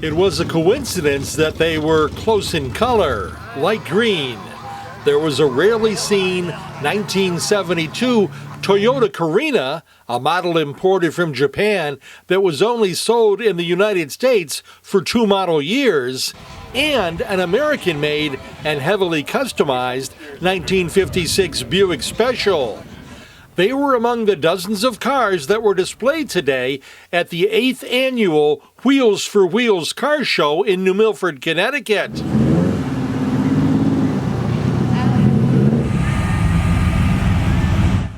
It was a coincidence that they were close in color, light green. There was a rarely seen 1972 Toyota Carina, a model imported from Japan that was only sold in the United States for 2 model years, and an American-made and heavily customized 1956 Buick Special. They were among the dozens of cars that were displayed today at the 8th annual Wheels for Wheels car show in New Milford, Connecticut.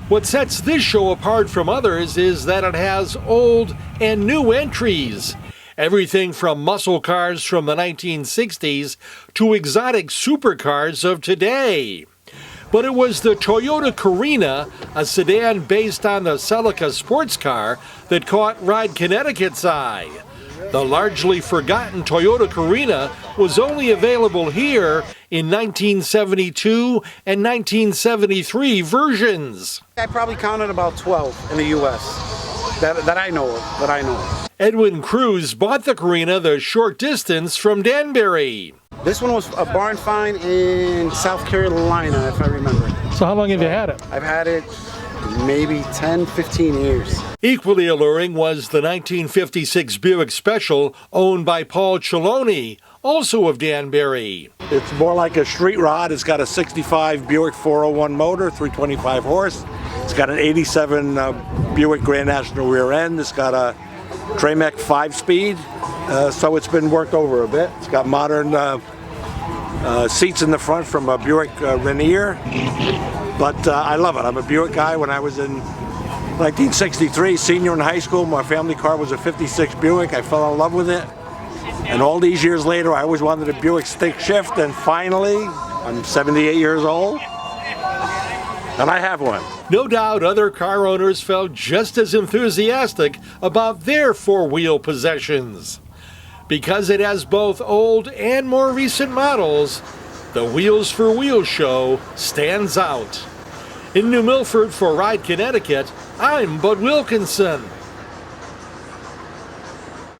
What sets this show apart from others is that it has old and new entries. Everything from muscle cars from the 1960s to exotic supercars of today. But it was the Toyota Carina, a sedan based on the Celica sports car, that caught Ride Connecticut's eye. The largely forgotten Toyota Carina was only available here in 1972 and 1973 versions. I probably counted about 12 in the U.S. that I know of. Edwin Cruz bought the Carina the short distance from Danbury. This one was a barn find in South Carolina, if I remember. So how long have you had it? I've had it maybe 10, 15 years. Equally alluring was the 1956 Buick Special owned by Paul Chaloni, also of Danbury. It's more like a street rod. It's got a 65 Buick 401 motor, 325 horse. It's got an 87 Buick Grand National rear end. It's got a Tremec 5-speed, so it's been worked over a bit. It's got modern seats in the front from a Buick Rainier, but I love it. I'm a Buick guy. When I was in 1963, senior in high school, my family car was a 56 Buick. I fell in love with it, and all these years later, I always wanted a Buick stick shift, and finally, I'm 78 years old, and I have one. No doubt other car owners felt just as enthusiastic about their four-wheel possessions. Because it has both old and more recent models, the Wheels for Wheels show stands out. In New Milford for Ride Connecticut, I'm Bud Wilkinson.